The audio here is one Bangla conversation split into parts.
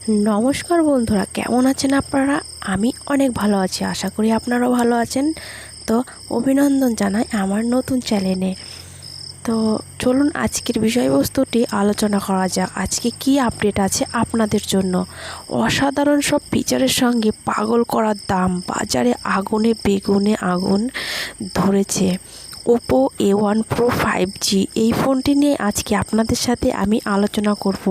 নমস্কার বন্ধুরা, কেমন আছেন আপনারা? আমি অনেক ভালো আছি, আশা করি আপনারাও ভালো আছেন। তো অভিনন্দন জানাই আমার নতুন চ্যানেলে। তো চলুন আজকের বিষয়বস্তুটি আলোচনা করা যাক। আজকে কি আপডেট আছে আপনাদের জন্য। অসাধারণ সব ফিচারের সঙ্গে পাগল করার দাম, বাজারে আগুনে বেগুনে আগুন ধরেছে Oppo A1 Pro 5G। এই ফোনটি নিয়ে আজকে আপনাদের সাথে আমি আলোচনা করব।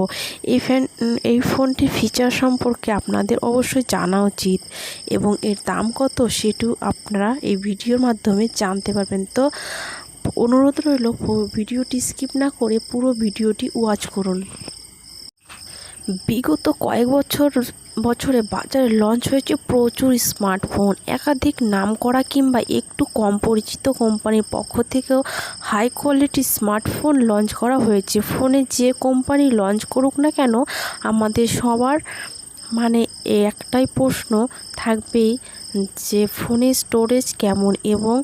এই ফোনটির ফিচার সম্পর্কে আপনাদের অবশ্যই জানা উচিত এবং এর দাম কত সেটিও আপনারা এই ভিডিওর মাধ্যমে জানতে পারবেন। তো অনুরোধ রইল ভিডিওটি স্কিপ না করে পুরো ভিডিওটি ওয়াচ করুন। বিগত কয়েক বছরে বাজারে লঞ্চ হয়েছে প্রচুর স্মার্টফোন। একাধিক নামকরা কিংবা একটু কম পরিচিত কোম্পানির পক্ষ থেকেও হাই কোয়ালিটি স্মার্টফোন লঞ্চ করা হয়েছে। ফোনে যে কোম্পানি লঞ্চ করুক না কেন, আমাদের সবার একটাই প্রশ্ন থাকবেই যে ফোনের স্টোরেজ কেমন, এবং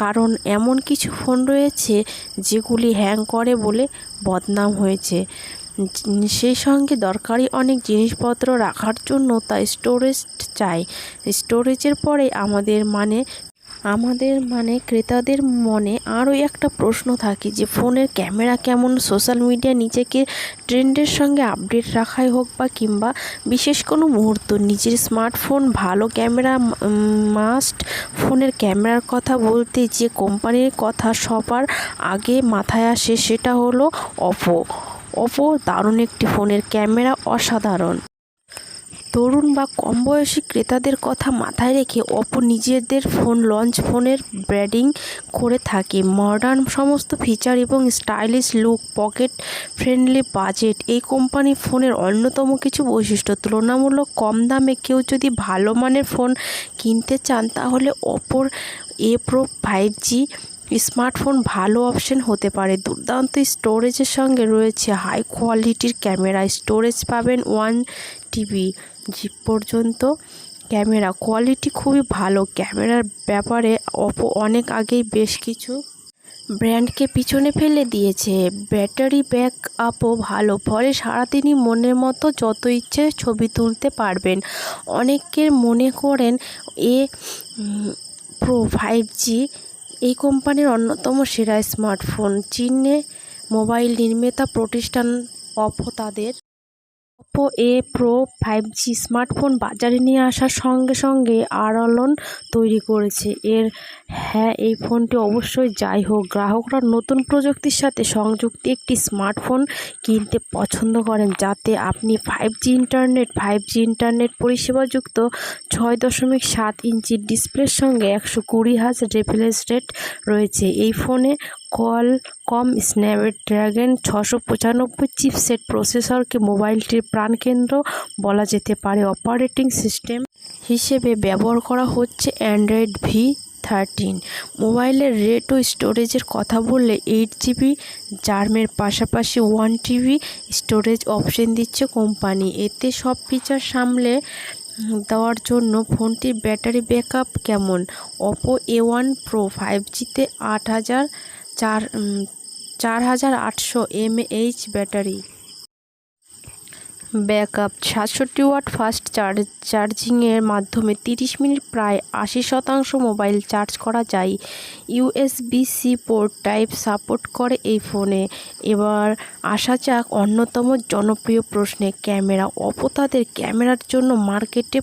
কারণ এমন কিছু ফোন রয়েছে যেগুলি হ্যাং করে বলে বদনাম হয়েছে। সেই সঙ্গে দরকারি অনেক জিনিসপত্র রাখার জন্য তাই স্টোরেজ চাই। স্টোরেজের পরে আমাদের ক্রেতাদের মনে আরও একটা প্রশ্ন থাকে যে ফোনের ক্যামেরা কেমন। সোশ্যাল মিডিয়া নিজেকে ট্রেন্ডের সঙ্গে আপডেট রাখাই হোক বা কিংবা বিশেষ কোনো মুহূর্ত, নিজের স্মার্টফোন ভালো ক্যামেরা মাস্ট। ফোনের ক্যামেরার কথা বলতে যে কোম্পানির কথা সবার আগে মাথায় আসে সেটা হলো Oppo দারুণ একটি ফোনের ক্যামেরা অসাধারণ। তরুণ বা কম বয়সী ক্রেতাদের কথা মাথায় রেখে Oppo নিজেদের ফোনের ব্র্যান্ডিং করে থাকে। মডার্ন সমস্ত ফিচার এবং stylish look, pocket friendly budget এই কোম্পানির ফোনের অন্যতম কিছু বৈশিষ্ট্য। তুলনামূলক কম দামে কেউ যদি ভালো মানের ফোন কিনতে চান তাহলে Oppo A Pro 5G smartphone ভালো অপশন হতে পারে। দুর্দান্ত স্টোরেজের সঙ্গে রয়েছে হাই কোয়ালিটির ক্যামেরা। স্টোরেজ পাবেন 1 TB পর্যন্ত। ক্যামেরা কোয়ালিটি খুবই ভালো। ক্যামেরার ব্যাপারে Oppo অনেক আগেই বেশ কিছু ব্র্যান্ডকে পিছনে ফেলে দিয়েছে। ব্যাটারি ব্যাক আপও ভালো, ফলে সারাদিনই মনের মতো যত ইচ্ছে ছবি তুলতে পারবেন। অনেকের মনে করেন Pro 5G এই কোম্পানির অন্যতম সেরা স্মার্টফোন। চীনে মোবাইল নির্মাতা প্রতিষ্ঠান Oppo A Pro 5G smartphone বাজারে নিয়ে আসার সঙ্গে সঙ্গে আলোড়ন তৈরি করেছে। এই ফোনটি অবশ্যই যাই হোক, গ্রাহকরা নতুন প্রযুক্তির সাথে সংযুক্ত একটি স্মার্টফোন কিনতে পছন্দ করেন যাতে আপনি 5G ইন্টারনেট পরিষেবাযুক্ত 6.7 ইঞ্চির ডিসপ্লের সঙ্গে 120Hz রিফ্রেশ রেট রয়েছে। এই ফোনে কম স্ন্যাপড্রাগন 695 চিপসেট প্রসেসরকে মোবাইলটির প্রাণকেন্দ্র বলা যেতে পারে। অপারেটিং সিস্টেম হিসেবে ব্যবহার করা হচ্ছে অ্যান্ড্রয়েড V13। মোবাইলের রেট ও স্টোরেজের কথা বললে 8GB র্যামের পাশাপাশি 1 TB স্টোরেজ অপশন দিচ্ছে কোম্পানি। এতে সব ফিচার সামলে দেওয়ার জন্য ফোনটির ব্যাটারি ব্যাকআপ কেমন? Oppo A1 Pro 5Gতে 4800 mAh battery backup, 67 watt fast চার্জিংয়ের মাধ্যমে 30 মিনিট প্রায় 80% মোবাইল চার্জ করা যায়। USB-C পোর্ট টাইপ সাপোর্ট করে এই ফোনে। এবার আসা যাক অন্যতম জনপ্রিয় প্রশ্নে, ক্যামেরা। Oppo তাদের ক্যামেরার জন্য মার্কেটে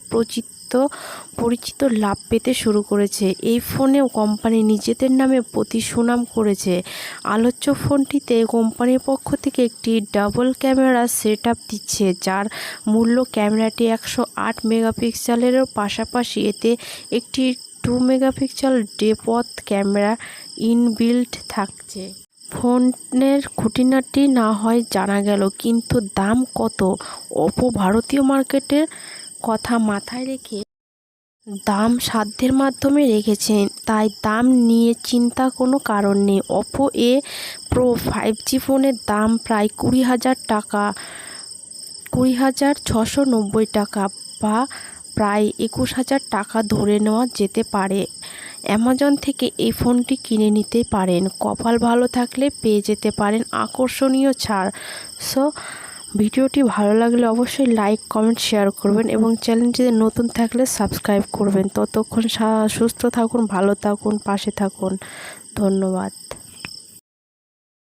পরিচিত লাভ পেতে শুরু করেছে। এই ফোনেও কোম্পানি নিজেদের নামে সুনাম করেছে। আলোচ্য ফোনটিতে কোম্পানির পক্ষ থেকে একটি ডাবল ক্যামেরা সেটআপ দিচ্ছে, যার মূল্য ক্যামেরাটি 108 মেগাপিক্সেলের পাশাপাশি এতে একটি 2 মেগাপিক্সেল ডেপথ ক্যামেরা ইনবিল্ট থাকছে। ফোনের খুঁটিনাটি না হয় জানা গেল, কিন্তু দাম কত? Oppo ভারতীয় মার্কেটের কথা মাথায় রেখে দাম সাধ্যের মাধ্যমে রেখেছেন, তাই দাম নিয়ে চিন্তা কোনো কারণ নেই। Oppo A Pro 5G ফোনের দাম প্রায় 20,690 টাকা বা প্রায় 21,000 টাকা ধরে নেওয়া যেতে পারে। অ্যামাজন থেকে এই ফোনটি কিনে নিতে পারেন। কপাল ভালো থাকলে পেয়ে যেতে পারেন আকর্ষণীয় ছাড়। ভিডিওটি ভালো লাগলে অবশ্যই লাইক কমেন্ট শেয়ার করবেন এবং চ্যানেলটিতে নতুন থাকলে সাবস্ক্রাইব করবেন। ততক্ষণ সুস্থ থাকুন, ভালো থাকুন, পাশে থাকুন। ধন্যবাদ।